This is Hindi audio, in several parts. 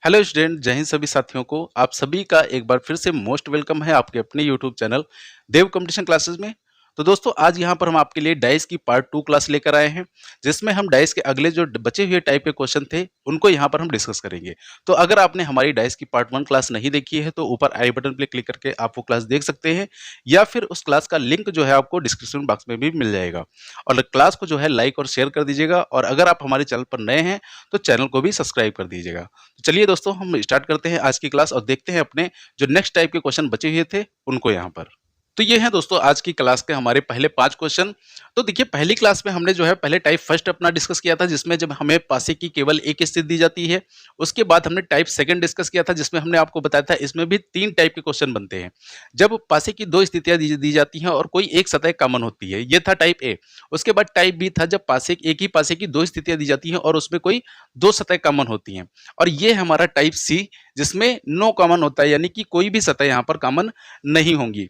हेलो स्टूडेंट, जय हिंद सभी साथियों को। आप सभी का एक बार फिर से मोस्ट वेलकम है आपके अपने यूट्यूब चैनल देव कंपटीशन क्लासेस में। तो दोस्तों, आज यहाँ पर हम आपके लिए डाइस की पार्ट 2 क्लास लेकर आए हैं, जिसमें हम डाइस के अगले जो बचे हुए टाइप के क्वेश्चन थे उनको यहाँ पर हम डिस्कस करेंगे। तो अगर आपने हमारी डाइस की पार्ट 1 क्लास नहीं देखी है तो ऊपर आई बटन पर क्लिक करके आप वो क्लास देख सकते हैं, या फिर उस क्लास का लिंक जो है आपको डिस्क्रिप्शन बॉक्स में भी मिल जाएगा। और क्लास को जो है लाइक और शेयर कर दीजिएगा, और अगर आप हमारे चैनल पर नए हैं तो चैनल को भी सब्सक्राइब कर दीजिएगा। तो चलिए दोस्तों, हम स्टार्ट करते हैं आज की क्लास और देखते हैं अपने जो नेक्स्ट टाइप के क्वेश्चन बचे हुए थे उनको यहाँ पर। तो ये हैं दोस्तों आज की क्लास के हमारे पहले 5 क्वेश्चन। तो देखिए, पहली क्लास में हमने जो है पहले टाइप फर्स्ट अपना डिस्कस किया था, जिसमें जब हमें पासे की केवल एक स्थिति दी जाती है। उसके बाद हमने टाइप सेकंड डिस्कस किया था, जिसमें हमने आपको बताया था इसमें भी 3 टाइप के क्वेश्चन बनते हैं। जब पासे की 2 स्थितियां दी जाती हैं और कोई एक सतह कॉमन होती है, ये था टाइप ए। उसके बाद टाइप बी था, जब पासे एक ही पासे की 2 स्थितियां दी जाती हैं और उसमें कोई 2 सतह कॉमन होती हैं। और ये हमारा टाइप सी, जिसमें नो कॉमन होता है, यानी कि कोई भी सतह यहाँ पर कॉमन नहीं होंगी।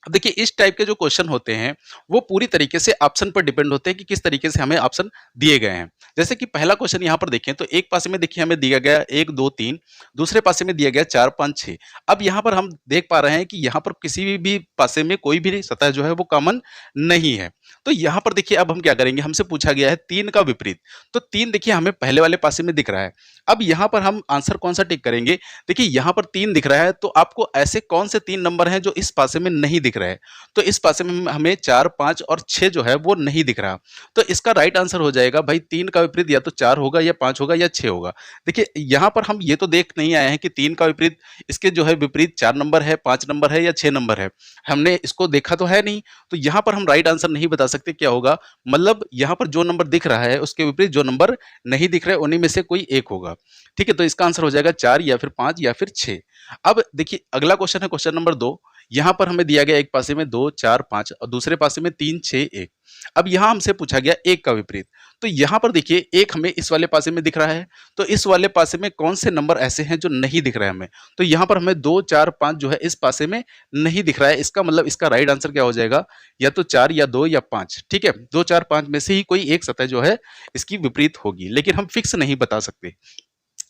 अब देखिए, इस टाइप के जो क्वेश्चन होते हैं वो पूरी तरीके से ऑप्शन पर डिपेंड होते हैं कि किस तरीके से हमें ऑप्शन दिए गए हैं। जैसे कि पहला क्वेश्चन यहाँ पर देखें तो एक पासे में देखिए हमें दिया गया 1 2 3, दूसरे पासे में दिया गया 4 5 6। अब यहाँ पर हम देख पा रहे हैं कि यहाँ पर किसी भी पासे में कोई भी सतह जो है वो कॉमन नहीं है। तो यहाँ पर देखिए, अब हम क्या करेंगे, हमसे पूछा गया है 3 का विपरीत। तो 3 देखिए हमें पहले वाले पासे में दिख रहा है। अब यहाँ पर हम आंसर कौन सा टिक करेंगे। देखिए, यहाँ पर 3 दिख रहा है, तो आपको ऐसे कौन से 3 नंबर हैं जो इस पासे में नहीं दिख रहा है। तो इस पासे में हमें 4 5 और 6 जो है वो नहीं दिख रहा। तो इसका राइट आंसर हो जाएगा भाई 3 का विपरीत या तो 4 होगा या 5 होगा या 6 होगा। देखिए, यहाँ पर हम ये तो देख नहीं आए हैं कि 3 का विपरीत, इसके जो है विपरीत 4 नंबर है, 5 नंबर है या 6 नंबर है। हमने इसको देखा तो है नहीं। तो यहाँ पर हम राइट आंसर नहीं बता सकते क्या होगा। मतलब यहाँ पर जो नंबर दिख रहा है उसके विपरीत जो नंबर नहीं दिख रहा है उन्हीं में से कोई एक होगा। ठीक है, तो इसका आंसर हो जाएगा 4 या फिर 5 या फिर 6। अब देखिए, अगला क्वेश्चन है क्वेश्चन नंबर 2। यहाँ पर हमें दिया गया एक पासे में 2 4 5 और दूसरे पासे में 3 6 1। अब यहाँ हमसे पूछा गया एक का विपरीत। तो यहाँ पर देखिए, एक हमें इस वाले पासे में दिख रहा है। तो इस वाले पासे में कौन से नंबर ऐसे हैं जो नहीं दिख रहे हैं हमें। तो यहाँ पर हमें 2 4 5 जो है इस पासे में नहीं दिख रहा है। इसका मतलब इसका राइट आंसर क्या हो जाएगा, या तो 4 या 2 या 5। ठीक है, 2 4 5 में से ही कोई एक सतह जो है इसकी विपरीत होगी, लेकिन हम फिक्स नहीं बता सकते।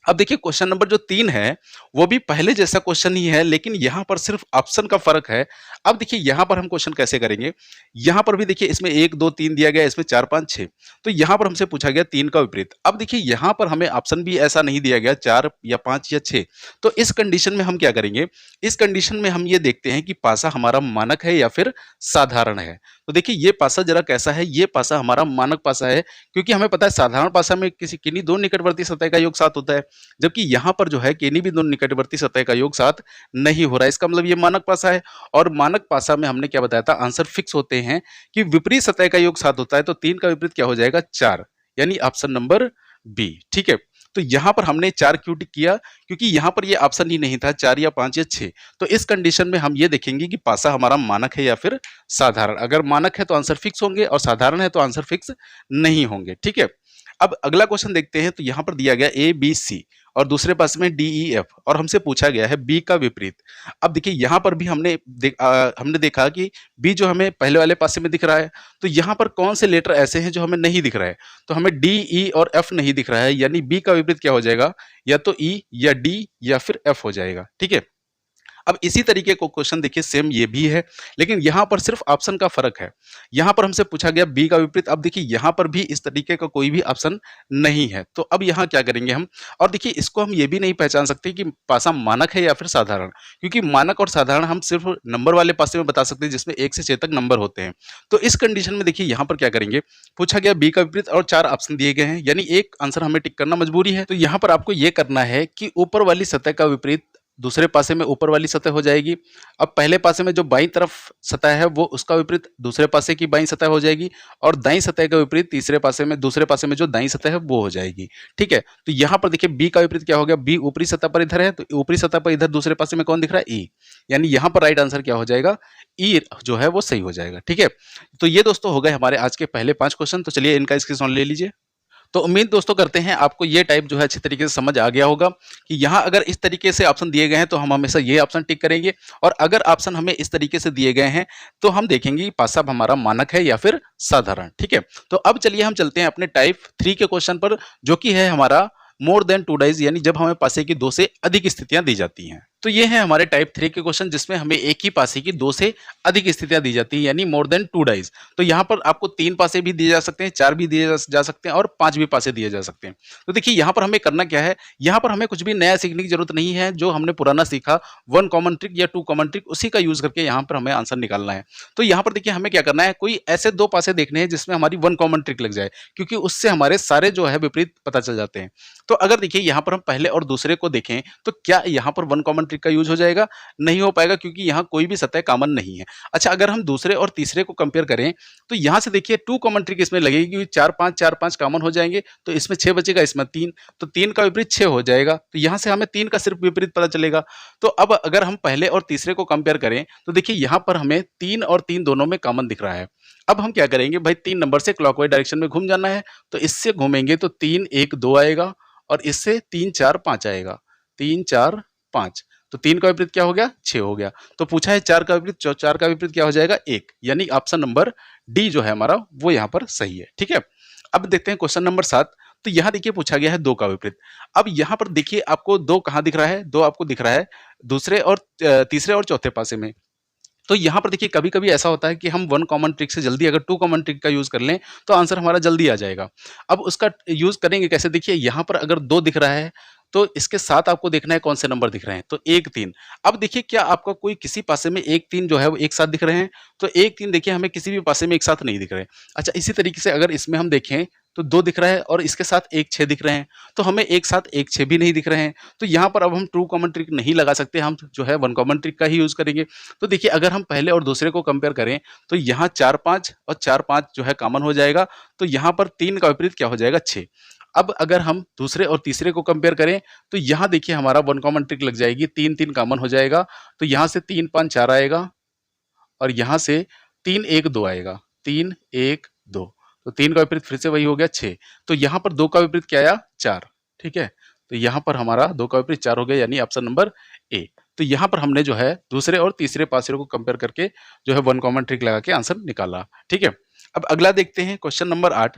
अब देखिए, क्वेश्चन नंबर जो 3 है वो भी पहले जैसा क्वेश्चन ही है, लेकिन यहाँ पर सिर्फ ऑप्शन का फर्क है। अब देखिए, यहाँ पर हम क्वेश्चन कैसे करेंगे। यहाँ पर भी देखिए, इसमें 1 2 3 दिया गया, इसमें 4 5 6। तो यहाँ पर हमसे पूछा गया 3 का विपरीत। अब देखिए, यहाँ पर हमें ऑप्शन भी ऐसा नहीं दिया गया 4 या 5 या 6। तो इस कंडीशन में हम क्या करेंगे, इस कंडीशन में हम ये देखते हैं कि पासा हमारा मानक है या फिर साधारण है। तो देखिए, ये पासा जरा कैसा है, ये पासा हमारा मानक पासा है, क्योंकि हमें पता है साधारण पासा में किन्हीं दो निकटवर्ती सतह का योग 7 होता है, जबकि यहाँ पर जो है किन्हीं भी दो निकटवर्ती सतह का योग 7 नहीं हो रहा है। इसका मतलब ये मानक पासा है। और मानक पासा में हमने क्या बताया था, आंसर फिक्स होते हैं कि विपरीत सतह का योग 7 होता है। तो 3 का विपरीत क्या हो जाएगा, 4, यानी ऑप्शन नंबर बी। ठीक है, तो यहाँ पर हमने 4 क्यों टिक किया, क्योंकि यहाँ पर ये ऑप्शन ही नहीं था 4 या 5 या 6। तो इस कंडीशन में हम ये देखेंगे कि पासा हमारा मानक है या फिर साधारण। अगर मानक है तो आंसर फिक्स होंगे और साधारण है तो आंसर फिक्स नहीं होंगे। ठीक है, अब अगला क्वेश्चन देखते हैं। तो यहाँ पर दिया गया ए बी सी और दूसरे पास में डी ई एफ, और हमसे पूछा गया है बी का विपरीत। अब देखिए, यहाँ पर भी हमने देखा कि बी जो हमें पहले वाले पासे में दिख रहा है। तो यहाँ पर कौन से लेटर ऐसे हैं जो हमें नहीं दिख रहा है। तो हमें डी ई और एफ नहीं दिख रहा है, यानी बी का विपरीत क्या हो जाएगा, या तो ई या डी या फिर एफ हो जाएगा। ठीक है, अब इसी तरीके को क्वेश्चन देखिए, सेम ये भी है, लेकिन यहाँ पर सिर्फ ऑप्शन का फर्क है। यहाँ पर हमसे पूछा गया बी का विपरीत। अब देखिए, यहाँ पर भी इस तरीके का कोई भी ऑप्शन नहीं है। तो अब यहाँ क्या करेंगे हम, और देखिए इसको हम ये भी नहीं पहचान सकते कि पासा मानक है या फिर साधारण, क्योंकि मानक और साधारण हम सिर्फ नंबर वाले पासे में बता सकते हैं जिसमें 1 से 6 तक नंबर होते हैं। तो इस कंडीशन में देखिए, यहाँ पर क्या करेंगे, पूछा गया बी का विपरीत और 4 ऑप्शन दिए गए हैं, यानी एक आंसर हमें टिक करना मजबूरी है। तो यहाँ पर आपको ये करना है कि ऊपर वाली सतह का विपरीत दूसरे पासे में ऊपर वाली सतह हो जाएगी। अब पहले पासे में जो बाईं तरफ सतह है वो उसका विपरीत दूसरे पासे की बाईं सतह हो जाएगी, और दाईं सतह का विपरीत तीसरे पासे में दूसरे पासे में जो दाईं सतह है वो हो जाएगी। ठीक है, तो यहाँ पर देखिए बी का विपरीत क्या हो गया, बी ऊपरी सतह पर इधर है, तो ऊपरी सतह पर इधर दूसरे पासे में कौन दिख रहा है, ई, यानी यहाँ पर राइट आंसर क्या हो जाएगा, ई जो है वो सही हो जाएगा। ठीक है, तो ये दोस्तों हो गए हमारे आज के पहले 5 क्वेश्चन। तो चलिए इनका स्क्रीनशॉट ले लीजिए। तो उम्मीद दोस्तों करते हैं आपको ये टाइप जो है अच्छी तरीके से समझ आ गया होगा कि यहाँ अगर इस तरीके से ऑप्शन दिए गए हैं तो हम हमेशा ये ऑप्शन टिक करेंगे, और अगर ऑप्शन हमें इस तरीके से दिए गए हैं तो हम देखेंगे कि पासा हमारा मानक है या फिर साधारण। ठीक है, तो अब चलिए हम चलते हैं अपने टाइप 3 के क्वेश्चन पर, जो कि है हमारा मोर देन 2 डाइज, यानी जब हमें पासे की 2 से अधिक स्थितियां दी जाती हैं। तो ये है हमारे टाइप 3 के क्वेश्चन जिसमें हमें एक ही पासे की 2 से अधिक स्थितियां दी जाती हैं, यानी मोर देन 2 डाइज। तो यहाँ पर आपको 3 पासे भी दिए जा सकते हैं, 4 भी दिए जा सकते हैं और 5 भी पासे दिए जा सकते हैं। तो देखिए यहाँ पर हमें करना क्या है, यहाँ पर हमें कुछ भी नया सीखने की जरूरत नहीं है। जो हमने पुराना सीखा 1 कॉमन ट्रिक या 2 कॉमन ट्रिक, उसी का यूज करके यहाँ पर हमें आंसर निकालना है। तो यहाँ पर देखिए हमें क्या करना है, कोई ऐसे 2 पासे देखने हैं जिसमें हमारी 1 कॉमन ट्रिक लग जाए, क्योंकि उससे हमारे सारे जो है विपरीत पता चल जाते हैं। तो अगर देखिए यहाँ पर हम पहले और दूसरे को देखें तो क्या यहाँ पर 1 कॉमन ट्रिक का यूज हो जाएगा? नहीं हो पाएगा, क्योंकि यहाँ कोई भी सतह कॉमन नहीं है। अच्छा, अगर हम दूसरे और तीसरे को कंपेयर करें तो यहाँ से देखिए 2 कॉमन ट्रिक इसमें लगेगी, क्योंकि 4 5 कॉमन हो जाएंगे, तो इसमें 6 बचेगा, इसमें 3, तो 3 का विपरीत 6 हो जाएगा। तो यहाँ से हमें 3 का सिर्फ विपरीत पता चलेगा। तो अब अगर हम पहले और तीसरे को कंपेयर करें तो देखिए यहाँ पर हमें 3 और 3 दोनों में कॉमन दिख रहा है। अब हम क्या करेंगे भाई, 3 नंबर से क्लॉकवाइज डायरेक्शन में घूम जाना है। तो इससे घूमेंगे तो 3 1 2 आएगा और इससे 3 4 5 आएगा, 3 4 5। तो 3 का विपरीत क्या हो गया? 6 हो गया। तो पूछा है 4 का विपरीत, 4 का विपरीत क्या हो जाएगा? 1, यानी ऑप्शन नंबर डी जो है हमारा वो यहाँ पर सही है। ठीक है, अब देखते हैं क्वेश्चन नंबर 7। तो यहाँ देखिए पूछा गया है 2 का विपरीत। अब यहाँ पर देखिए आपको 2 कहाँ दिख रहा है? 2 आपको दिख रहा है दूसरे और तीसरे और चौथे पासे में। तो यहाँ पर देखिए कभी-कभी ऐसा होता है कि हम 1 कॉमन ट्रिक से जल्दी अगर 2 कॉमन ट्रिक का यूज़ कर लें, तो आंसर हमारा जल्दी आ जाएगा। अब उसका यूज़ करेंगे कैसे? देखिए यहाँ पर अगर 2 दिख रहा है, तो इसके साथ आपको देखना है कौन से नंबर दिख रहे हैं, तो 1 3। अब देखिए क्या आपका कोई किसी पासे में 1 3 जो है वो एक साथ दिख रहे हैं? तो 1 3 देखिए हमें किसी भी पासे में एक साथ नहीं दिख रहे। अच्छा, इसी तरीके से अगर इसमें हम देखें तो 2 दिख रहा है और इसके साथ 1 6 दिख रहे हैं, तो हमें एक साथ 1 6 भी नहीं दिख रहे हैं। तो यहाँ पर अब हम 2 कॉमन ट्रिक नहीं लगा सकते, हम जो है 1 कॉमन ट्रिक का ही यूज़ करेंगे। तो देखिए अगर हम पहले और दूसरे को कंपेयर करें तो यहाँ 4 5 और 4 5 जो है कॉमन हो जाएगा, तो यहाँ पर 3 का विपरीत क्या हो जाएगा? 6। अब अगर हम दूसरे और तीसरे को कंपेयर करें तो यहाँ देखिए हमारा 1 कॉमन ट्रिक लग जाएगी, 3 3 कॉमन हो जाएगा, तो यहाँ से 3 5 4 आएगा और यहाँ से 3 1 2 आएगा, 3 1 2। तो 3 का विपरीत फिर से वही हो गया 6। तो यहाँ पर 2 का विपरीत क्या आया? 4। ठीक है, तो यहाँ पर हमारा 2 का विपरीत 4 हो गया, यानी ऑप्शन नंबर ए। तो यहाँ पर हमने जो है दूसरे और तीसरे पासे को कंपेयर करके जो है 1 कॉमन ट्रिक लगा के आंसर निकाला। ठीक है, अब अगला देखते हैं क्वेश्चन नंबर 8।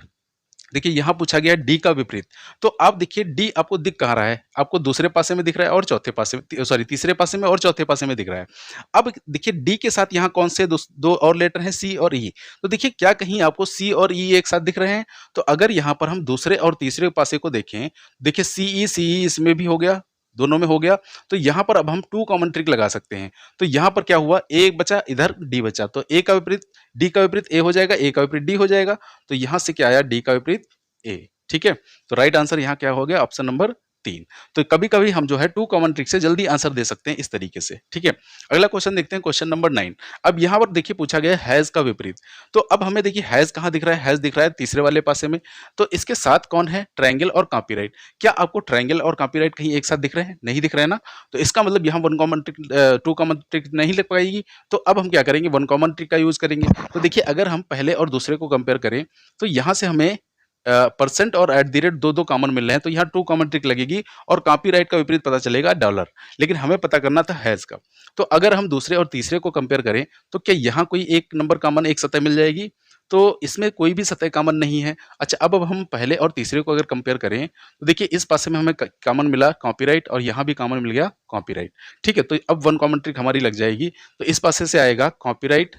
देखिए यहाँ पूछा गया है डी का विपरीत। तो आप देखिए डी आपको दिख कहाँ रहा है? आपको दूसरे पासे में दिख रहा है और चौथे पासे में, सॉरी तीसरे पासे में और चौथे पासे में दिख रहा है। अब देखिए डी के साथ यहाँ कौन से दो और लेटर हैं? सी और ई। तो देखिए क्या कहीं आपको सी और ई एक साथ दिख रहे हैं? तो अगर यहाँ पर हम दूसरे और तीसरे पासे को देखें, देखिए सी ई इसमें भी हो गया, दोनों में हो गया। तो यहाँ पर अब हम 2 कॉमन ट्रिक लगा सकते हैं। तो यहाँ पर क्या हुआ? ए बचा, इधर डी बचा, तो ए का विपरीत डी का विपरीत ए हो जाएगा, ए का विपरीत डी हो जाएगा। तो यहाँ से क्या आया? डी का विपरीत ए। ठीक है, तो राइट आंसर यहाँ क्या हो गया? Option number 3। तो कभी-कभी हम जो है 2 कॉमन ट्रिक से जल्दी आंसर दे सकते हैं इस तरीके से। ठीक है, अगला क्वेश्चन देखते हैं, क्वेश्चन नंबर 9। अब यहाँ पर देखिए पूछा गया है हैज़ का विपरीत। तो अब हमें देखिए हैज़ कहाँ दिख रहा है? हैज़ दिख रहा है तीसरे वाले पासे में। तो इसके साथ कौन है? ट्रायंगल और कॉपीराइट। क्या आपको ट्रायंगल और कॉपीराइट कहीं एक साथ दिख रहे हैं? नहीं दिख रहे हैं ना? तो इसका मतलब यहाँ 1 कॉमन ट्रिक 2 कॉमन ट्रिक नहीं लग पाएगी। तो अब हम क्या करेंगे? 1 कॉमन ट्रिक का यूज़ करेंगे। तो देखिए अगर हम पहले और दूसरे को कंपेयर करें तो यहाँ से हमें परसेंट और एट द रेट 2 कॉमन मिल रहे हैं, तो यहाँ 2 कॉमन ट्रिक लगेगी और कॉपीराइट का विपरीत पता चलेगा डॉलर। लेकिन हमें पता करना था हैज़ का। तो अगर हम दूसरे और तीसरे को कंपेयर करें तो क्या यहाँ कोई एक नंबर कॉमन एक सतह मिल जाएगी? तो इसमें कोई भी सतह कॉमन नहीं है। अच्छा, अब हम पहले और तीसरे को अगर कंपेयर करें तो देखिए इस पासे में हमें कॉमन मिला कॉपीराइट और यहाँ भी कॉमन मिल गया कॉपीराइट। ठीक है, तो अब 1 कॉमन ट्रिक हमारी लग जाएगी। तो इस पासे से आएगा कॉपीराइट,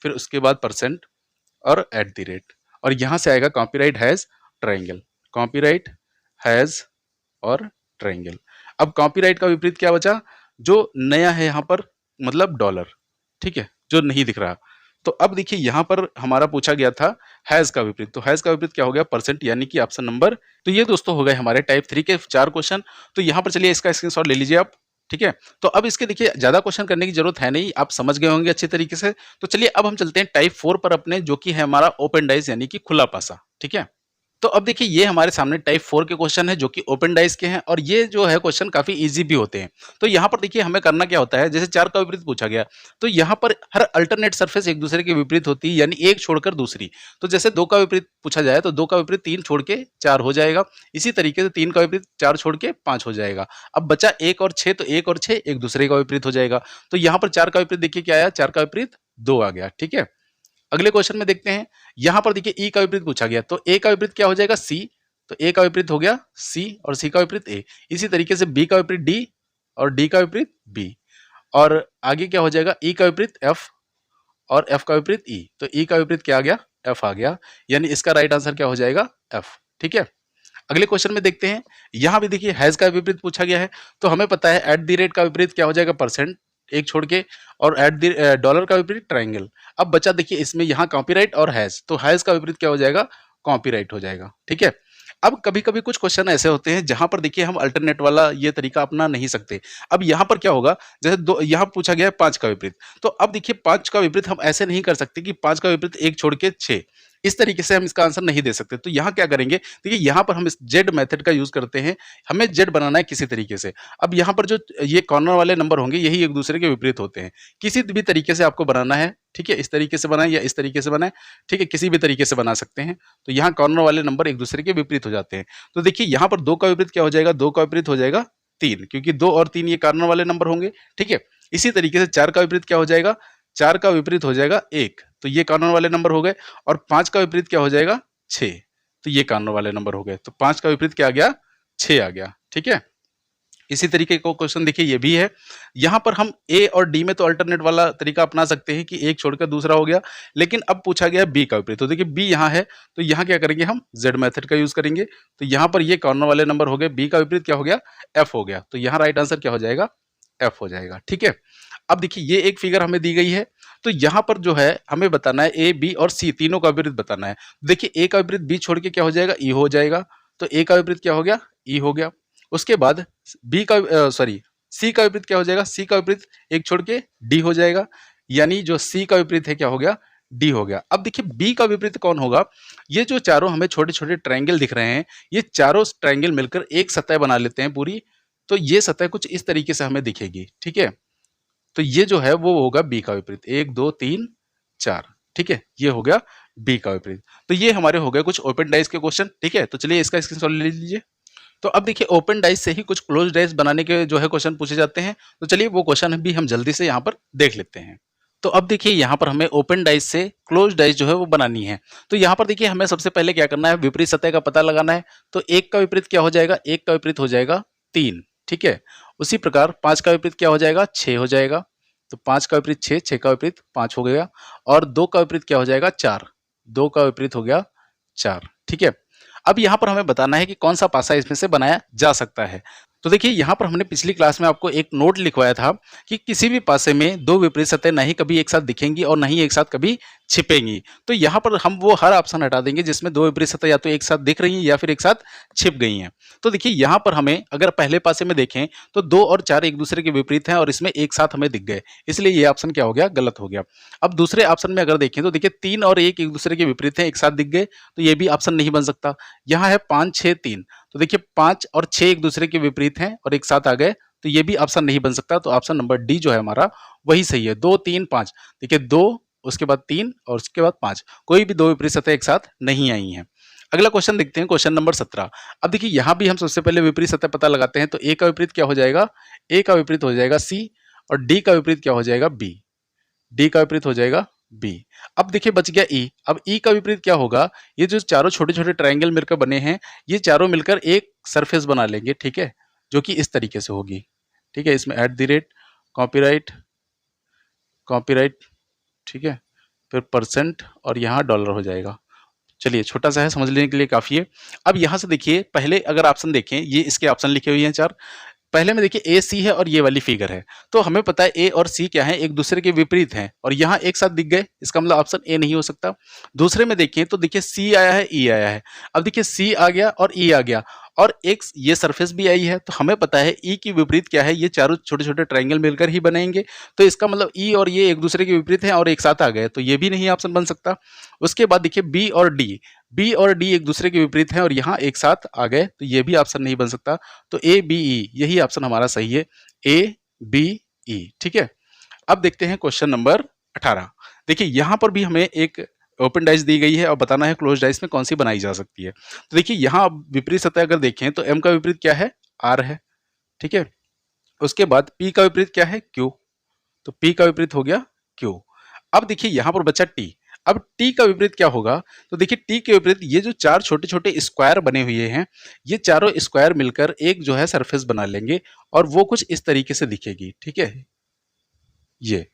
फिर उसके बाद परसेंट और एट द रेट, और यहाँ से आएगा copyright has triangle, copyright has और ट्रायंगल। अब कॉपीराइट का विपरीत क्या बचा? जो नया है यहाँ पर, मतलब डॉलर। ठीक है, जो नहीं दिख रहा। तो अब देखिए यहाँ पर हमारा पूछा गया था हैज़ का विपरीत। तो हैज़ का विपरीत क्या हो गया? परसेंट, यानी कि ऑप्शन नंबर। तो ये दोस्तों हो गए हमारे टाइप 3 के 4 क्वेश्चन। तो यहाँ पर चलिए इसका स्क्रीनशॉट ले लीजिए आप। ठीक है, तो अब इसके देखिए ज्यादा क्वेश्चन करने की जरूरत है नहीं, आप समझ गए होंगे अच्छे तरीके से। तो चलिए अब हम चलते हैं टाइप 4 पर अपने, जो कि है हमारा ओपन डाइस यानी कि खुला पासा। ठीक है, तो अब देखिए ये हमारे सामने टाइप 4 के क्वेश्चन है जो कि ओपन डाइस के हैं, और ये जो है क्वेश्चन काफी इजी भी होते हैं। तो यहाँ पर देखिए हमें करना क्या होता है, जैसे 4 का विपरीत पूछा गया, तो यहाँ पर हर अल्टरनेट सरफेस एक दूसरे के विपरीत होती है, यानी एक छोड़कर दूसरी। तो जैसे 2 का विपरीत पूछा जाए तो 2 का विपरीत 3 छोड़ के 4 हो जाएगा। इसी तरीके से 3 का विपरीत 4 छोड़ के 5 हो जाएगा। अब बचा 1 और 6, तो 1 और 6 एक दूसरे का विपरीत हो जाएगा। तो यहाँ पर 4 का विपरीत देखिए क्या आया? 4 का विपरीत 2 आ गया। ठीक है, अगले क्वेश्चन में देखते हैं। यहाँ पर देखिए ई का विपरीत पूछा गया, तो ए का विपरीत क्या हो जाएगा? सी। तो ए का विपरीत हो गया सी और सी का विपरीत ए। इसी तरीके से बी का विपरीत डी और डी का विपरीत बी। और आगे क्या हो जाएगा, ई का विपरीत एफ और एफ का विपरीत ई। तो ई का विपरीत क्या आ गया, एफ आ गया, यानी इसका राइट आंसर क्या हो जाएगा, एफ। ठीक है, अगले क्वेश्चन में देखते हैं। यहां भी देखिए हैज का विपरीत पूछा गया है, तो हमें पता है एट द रेट का विपरीत क्या हो जाएगा, परसेंट एक छोड़ के, और एट द डॉलर का विपरीत ट्रायंगल। अब बचा देखिए इसमें यहाँ कॉपीराइट और हैज, तो हैज का विपरीत क्या हो जाएगा, कॉपीराइट हो जाएगा। ठीक है, अब कभी कभी कुछ क्वेश्चन ऐसे होते हैं जहां पर देखिए हम अल्टरनेट वाला ये तरीका अपना नहीं सकते। अब यहाँ पर क्या होगा, जैसे दो यहाँ पूछा गया है 5 का विपरीत, तो अब देखिए 5 का विपरीत हम ऐसे नहीं कर सकते कि 5 का विपरीत एक छोड़ के 6, इस तरीके से हम इसका आंसर नहीं दे सकते। तो यहाँ क्या करेंगे, देखिए यहाँ पर हम इस जेड मेथड का यूज करते हैं, हमें जेड बनाना है किसी तरीके से। अब यहाँ पर जो ये कॉर्नर वाले नंबर होंगे यही एक दूसरे के विपरीत होते हैं, किसी भी तरीके से आपको बनाना है। ठीक है, इस तरीके से बनाए या इस तरीके से बनाए, ठीक है, किसी भी तरीके से बना सकते हैं। तो यहाँ कॉर्नर वाले नंबर एक दूसरे के विपरीत हो जाते हैं। तो देखिए यहाँ पर 2 का विपरीत क्या हो जाएगा, 2 का विपरीत हो जाएगा 3, क्योंकि 2 और 3 ये कॉर्नर वाले नंबर होंगे। ठीक है, इसी तरीके से 4 का विपरीत क्या हो जाएगा, 4 का विपरीत हो जाएगा 1, तो ये कॉर्नर वाले नंबर हो गए। और 5 का विपरीत क्या हो जाएगा, 6, तो ये कॉर्नर वाले नंबर हो गए। तो 5 का विपरीत क्या आ गया, 6 आ गया। ठीक है, इसी तरीके का क्वेश्चन देखिए ये भी है। यहाँ पर हम ए और डी में तो अल्टरनेट वाला तरीका अपना सकते हैं कि एक छोड़कर दूसरा हो गया, लेकिन अब पूछा गया बी का विपरीत। तो देखिए बी यहाँ है, तो यहाँ क्या करेंगे, हम जेड मेथड का यूज करेंगे। तो यहाँ पर ये कॉर्नर वाले नंबर हो गए, बी का विपरीत क्या हो गया, एफ हो गया। तो यहाँ राइट आंसर क्या हो जाएगा, एफ हो जाएगा। ठीक है, अब देखिए ये एक फिगर हमें दी गई है, तो यहाँ पर जो है हमें बताना है ए बी और सी तीनों का विपरीत बताना है। देखिए ए का विपरीत बी छोड़ के क्या हो जाएगा, ई हो जाएगा। तो ए का विपरीत क्या हो गया, ई हो गया। उसके बाद बी का सॉरी सी का विपरीत क्या हो जाएगा, सी का विपरीत एक छोड़ के डी हो जाएगा, यानी जो सी का विपरीत है क्या हो गया, डी हो गया। अब देखिए बी का विपरीत कौन होगा, ये जो चारों हमें छोटे छोटे ट्रायंगल दिख रहे हैं, ये चारों ट्रायंगल मिलकर एक सतह बना लेते हैं पूरी। तो ये सतह कुछ इस तरीके से हमें दिखेगी। ठीक है, तो ये जो है वो होगा बी का विपरीत, 1 2 3 4। ठीक है, ये हो गया बी का विपरीत। तो ये हमारे हो गए कुछ ओपन डाइस के क्वेश्चन। ठीक है, तो चलिए इसका स्क्रीनशॉट ले लीजिए। तो अब देखिए ओपन डाइस से ही कुछ क्लोज डाइस बनाने के जो है क्वेश्चन पूछे जाते हैं। तो चलिए वो क्वेश्चन भी हम जल्दी से यहाँ पर देख लेते हैं। तो अब देखिए यहाँ पर हमें ओपन डाइस से क्लोज डाइस जो है वो बनानी है। तो यहाँ पर देखिए हमें सबसे पहले क्या करना है, विपरीत सतह का पता लगाना है। तो 1 का विपरीत क्या हो जाएगा, 1 का विपरीत हो जाएगा 3। ठीक है, उसी प्रकार 5 का विपरीत क्या हो जाएगा, 6 हो जाएगा। तो 5 का विपरीत 6, 6 का विपरीत 5 हो गया। और 2 का विपरीत क्या हो जाएगा, 4, 2 का विपरीत हो गया 4। ठीक है, अब यहाँ पर हमें बताना है कि कौन सा पासा इसमें से बनाया जा सकता है। तो देखिए यहाँ पर हमने पिछली क्लास में आपको एक नोट लिखवाया था कि किसी भी पासे में दो विपरीत सतह नहीं कभी एक साथ दिखेंगी और नहीं एक साथ कभी छिपेंगी। तो यहाँ पर हम वो हर ऑप्शन हटा देंगे जिसमें दो विपरीत सतह या तो एक साथ दिख रही हैं या फिर एक साथ छिप गई हैं। तो देखिए यहाँ पर हमें अगर पहले पासे में देखें तो 2 और 4 एक दूसरे के विपरीत हैं और इसमें एक साथ हमें दिख गए, इसलिए ये ऑप्शन क्या हो गया, गलत हो गया। अब दूसरे ऑप्शन में अगर देखें तो देखिए 3 और 1 एक दूसरे के विपरीत हैं, एक साथ दिख गए, तो ये भी ऑप्शन नहीं बन सकता। यहाँ है 5 6 3, तो देखिए 5 और 6 एक दूसरे के विपरीत हैं और एक साथ आ गए, तो ये भी ऑप्शन नहीं बन सकता। तो ऑप्शन नंबर डी जो है हमारा वही सही है, 2 3 5। देखिए 2 उसके बाद 3 और उसके बाद 5, कोई भी दो विपरीत सतह एक साथ नहीं आई हैं। अगला क्वेश्चन देखते हैं, क्वेश्चन नंबर 17। अब देखिए यहाँ भी हम सबसे पहले विपरीत सतह पता लगाते हैं। तो ए का विपरीत क्या हो जाएगा, ए का विपरीत हो जाएगा सी और डी का विपरीत क्या हो जाएगा, बी, डी का विपरीत हो जाएगा बी। अब देखिए बच गया ई। अब ई का विपरीत क्या होगा, ये जो चारों छोटे छोटे ट्रायंगल मिलकर बने हैं ये चारों मिलकर एक सरफेस बना लेंगे। ठीक है, जो कि इस तरीके से होगी। ठीक है, इसमें at the rate copyright copyright, ठीक है, फिर परसेंट और यहाँ डॉलर हो जाएगा। चलिए छोटा सा है, समझ लेने के लिए काफी है। अब यहाँ से देखिए पहले अगर ऑप्शन देखें, ये इसके ऑप्शन लिखे हुए हैं 4। पहले में देखिए ए सी है और ये वाली फिगर है, तो हमें पता है ए और सी क्या है, एक दूसरे के विपरीत हैं और यहाँ एक साथ दिख गए, इसका मतलब ऑप्शन ए नहीं हो सकता। दूसरे में देखिए तो देखिए सी आया है, ई आया है। अब देखिए सी आ गया और ई आ गया और एक ये सरफेस भी आई है, तो हमें पता है ई की विपरीत क्या है, ये चारों छोटे छोटे ट्रायंगल मिलकर ही बनेंगे। तो इसका मतलब ई और ये एक दूसरे के विपरीत हैं और एक साथ आ गए, तो ये भी नहीं ऑप्शन बन सकता। उसके बाद देखिए बी और डी, बी और डी एक दूसरे के विपरीत हैं और यहाँ एक साथ आ गए, तो ये भी ऑप्शन नहीं बन सकता। तो ए बी ई यही ऑप्शन हमारा सही है, ए बी ई। ठीक है, अब देखते हैं क्वेश्चन नंबर 18। देखिए यहाँ पर भी हमें एक ओपन डाइस दी गई है और बताना है क्लोज डाइस में कौन सी बनाई जा सकती है। तो देखिए यहाँ विपरीत सतह अगर देखें तो एम का विपरीत क्या है, आर है। ठीक है, उसके बाद पी का विपरीत क्या है, क्यू, तो पी का विपरीत हो गया क्यू। अब देखिए यहाँ पर बचा टी। अब टी का विपरीत क्या होगा? तो देखिए टी के विपरीत ये जो 4 छोटे-छोटे स्क्वायर बने हुए हैं, ये चारों स्क्वायर मिलकर एक जो है सरफेस बना लेंगे और वो कुछ इस तरीके से दिखेगी, ठीक है? ये।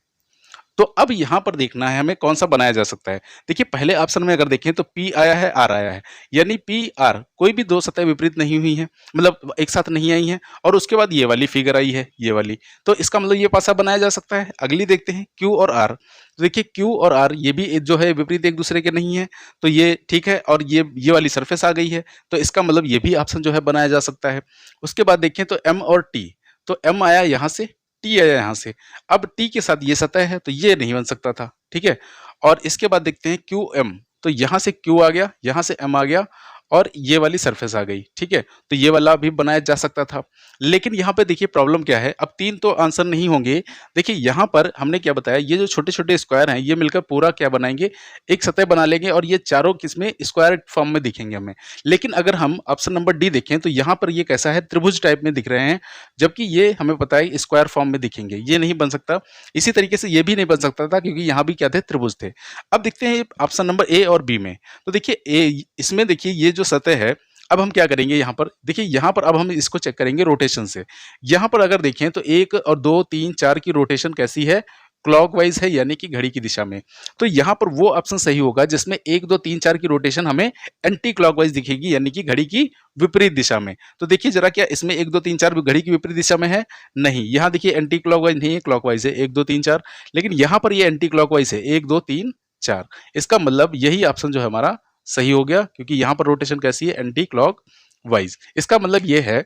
तो अब यहाँ पर देखना है हमें कौन-सा बनाया जा सकता है। देखिए पहले ऑप्शन में अगर देखें तो पी आया है, आर आया है। यानी पी, आर कोई भी 2 सतह विपरीत नहीं हुई हैं, मतलब एक साथ नहीं आई हैं और उसके बाद ये वाली फिगर आई है, ये वाली। तो इसका मतलब ये पासा बनाया जा सकता है। अगली देखते हैं क्यू और आर। तो देखिए क्यू और आर ये भी जो है विपरीत एक-दूसरे के नहीं हैं, तो ये ठीक है और ये वाली सरफेस आ गई है। तो इसका मतलब ये भी ऑप्शन जो है बनाया जा सकता है। उसके बाद देखें तो एम और टी। तो एम आया यहाँ से, टी आया यहाँ से। अब टी के साथ ये सतह है तो ये नहीं बन सकता था, ठीक है? और इसके बाद देखते हैं क्यू एम। तो यहाँ से क्यू आ गया, यहाँ से एम आ गया और ये वाली सरफेस आ गई, ठीक है? तो ये वाला भी बनाया जा सकता था। लेकिन यहाँ पे देखिए प्रॉब्लम क्या है, अब 3 तो आंसर नहीं होंगे। देखिए यहाँ पर हमने क्या बताया, ये जो छोटे-छोटे स्क्वायर हैं, ये मिलकर पूरा क्या बनाएँगे, एक सतह बना लेंगे और ये चारों किसमें स्क्वायर फॉर्म में दिखेंगे हमें। लेकिन अगर हम ऑप्शन नंबर डी देखें तो यहाँ पर ये कैसा है, त्रिभुज टाइप में दिख रहे हैं, जबकि ये हमें पता है स्क्वायर फॉर्म में दिखेंगे, ये नहीं बन सकता। इसी तरीके से ये भी नहीं बन सकता था क्योंकि यहाँ भी क्या थे, त्रिभुज थे। अब देखते हैं ऑप्शन नंबर ए और बी में। तो देखिए ए इसमें देखिए ये जो सतह है, अब हम क्या करेंगे यहाँ पर, देखिए यहाँ पर अब हम इसको चेक करेंगे रोटेशन से। यहाँ पर अगर देखें तो 1 और 2, 3, 4 की रोटेशन कैसी है? क्लॉकवाइज़ है यानी कि घड़ी की दिशा में। तो यहाँ पर वो ऑप्शन सही होगा जिसमें 1, 2, 3, 4 की रोटेशन हमें एंटी क्लॉकवाइज़ दिखेगी यानी कि घड़ी की विपरीत दिशा में। तो देखिए ज़रा क्या इसमें 1, 2, 3, 4 घड़ी की विपरीत दिशा में है? नहीं, यहाँ देखिए एंटी क्लॉकवाइज़ नहीं है, क्लॉकवाइज़ है 1, 2, 3, 4। लेकिन यहाँ पर ये एंटी क्लॉकवाइज़ है 1, 2, 3, 4। इसका मतलब यही ऑप्शन जो है हमारा सही हो गया क्योंकि यहाँ पर रोटेशन कैसी है, एंटी क्लॉकवाइज़। इसका मतलब ये है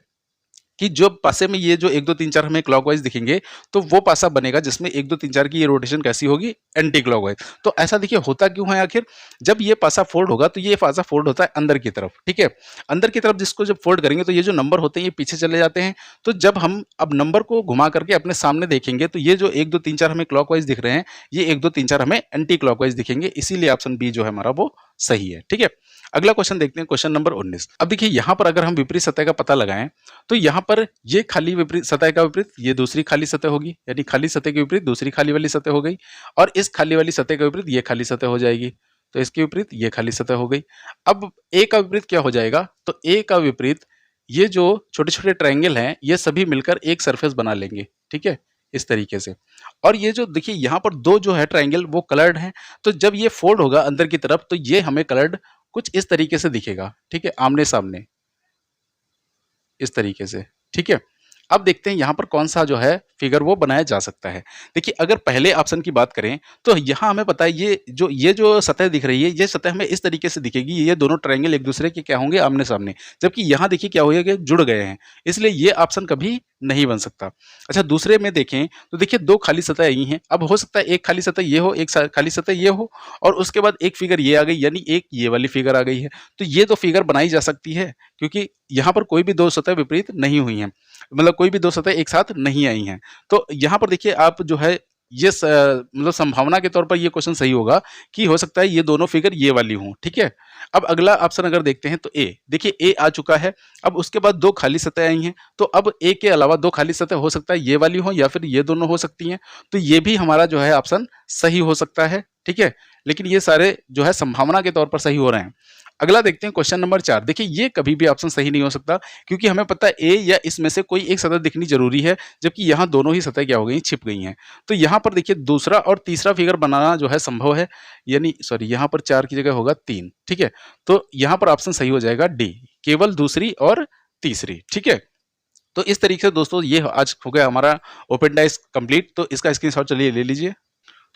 कि जो पासे में ये जो 1, 2, 3, 4 हमें क्लॉकवाइज़ दिखेंगे, तो वो पासा बनेगा जिसमें 1, 2, 3, 4 की ये रोटेशन कैसी होगी? Anti clockwise. तो ऐसा देखिए होता क्यों है आखिर? जब ये पासा फोल्ड होगा तो ये पासा फोल्ड होता है अंदर की तरफ, ठीक है? अंदर की तरफ जिसको जब फोल्ड करेंगे तो ये जो नंबर होते हैं ये पीछे चले जाते हैं। तो जब हम अब नंबर को घुमा करके अपने सामने देखेंगे तो ये जो 1, 2, 3, 4 हमें क्लॉकवाइज़ दिख रहे हैं, ये 1, 2, 3, 4 हमें एंटी क्लॉकवाइज़ दिखेंगे। इसीलिए ऑप्शन बी जो है हमारा वो सही है, ठीक है? अगला क्वेश्चन देखते हैं क्वेश्चन नंबर 19। अब देखिए यहाँ पर अगर हम विपरीत सतह का पता लगाएँ तो यहाँ पर ये खाली विपरीत सतह का विपरीत ये दूसरी खाली सतह होगी यानी खाली सतह के विपरीत दूसरी खाली वाली सतह हो गई और इस खाली वाली सतह के विपरीत ये खाली सतह हो जाएगी। तो इसके विपरीत ये खाली सतह हो गई। अब ए का विपरीत क्या हो जाएगा? तो ए का विपरीत ये जो छोटे-छोटे ट्रायंगल हैं ये सभी मिलकर एक सरफेस बना लेंगे, ठीक है? इस तरीके से। और ये जो देखिए यहाँ पर 2 जो है ट्रायंगल वो कलर्ड हैं, तो जब ये फोल्ड होगा अंदर की तरफ तो ये हमें कलर्ड कुछ इस तरीके से दिखेगा, ठीक है? आमने-सामने। इस तरीके से, ठीक है? अब देखते हैं यहाँ पर कौन-सा जो है फिगर वो बनाया जा सकता है। देखिए अगर पहले ऑप्शन की बात करें, तो यहाँ हमें पता है ये जो सतह दिख रही है, ये सतह हमें इस तरीके से दिखेगी, ये दोनों ट्रायंगल एक-दूसरे के क्या होंगे आमने-सामने। जबकि यहाँ देखिए क्या हो गया कि जुड़ गए हैं, इसलिए ये ऑप्शन कभी नहीं बन सकता। अच्छा दूसरे में देखें, तो देखिए 2 खाली सतह आई हैं, अब हो सकता है एक खाली सतह ये हो, एक खाली सतह ये हो और उसके बाद एक फिगर ये आ गई यानी एक ये वाली फिगर आ गई है। तो ये तो फिगर बनाई जा सकती है, क्योंकि यहाँ पर कोई भी 2 सतह विपरीत नहीं हुई हैं। मतलब कोई भी 2 सतह एक साथ नहीं आई हैं। तो यहाँ पर देखिए आप जो है ये मतलब संभावना के तौर पर ये क्वेश्चन सही होगा कि हो सकता है ये दोनों फिगर ये वाली हों, ठीक है? अब अगला ऑप्शन अगर देखते हैं तो ए, देखिए ए आ चुका है, अब उसके बाद 2 खाली सतह आई हैं, तो अब ए के अलावा 2 खाली सतह हो सकता है ये वाली हों या फिर ये दोनों हो सकती हैं, तो ये भी हमारा जो है ऑप्शन सही हो सकता है, ठीक है? लेकिन ये सारे जो है संभावना के तौर पर सही हो रहे हैं। अगला देखते हैं क्वेश्चन नंबर 4, देखिए ये कभी भी ऑप्शन सही नहीं हो सकता क्योंकि हमें पता है ए या इसमें से कोई एक सतह दिखनी ज़रूरी है, जबकि यहाँ दोनों ही सतह क्या हो गई, छिप गई हैं। तो यहाँ पर देखिए दूसरा और तीसरा फिगर बनाना जो है संभव है, यानी सॉरी यहाँ पर 4 की जगह होगा 3, ठीक है? तो यहाँ पर ऑप्शन सही हो जाएगा डी, केवल दूसरी और तीसरी, ठीक है? तो इस तरीके से दोस्तों ये आज हो गया हमारा ओपन डाइस कंप्लीट, तो इसका स्क्रीनशॉट चलिए ले लीजिए।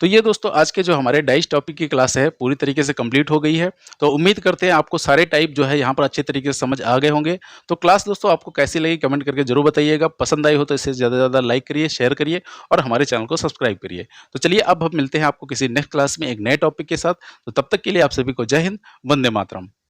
तो ये दोस्तों आज के जो हमारे डाइस टॉपिक की क्लास है पूरी तरीके से कंप्लीट हो गई है। तो उम्मीद करते हैं आपको सारे टाइप जो है यहाँ पर अच्छे तरीके से समझ आ गए होंगे। तो क्लास दोस्तों आपको कैसी लगी कमेंट करके जरूर बताइएगा। पसंद आई हो तो इसे ज़्यादा से ज़्यादा लाइक करिए, शेयर करिए और हमारे चैनल को सब्सक्राइब करिए। तो चलिए अब हम मिलते हैं आपको किसी नेक्स्ट क्लास में एक नए टॉपिक के साथ। तो तब तक के लिए आप सभी को जय हिंद, वंदे मातरम।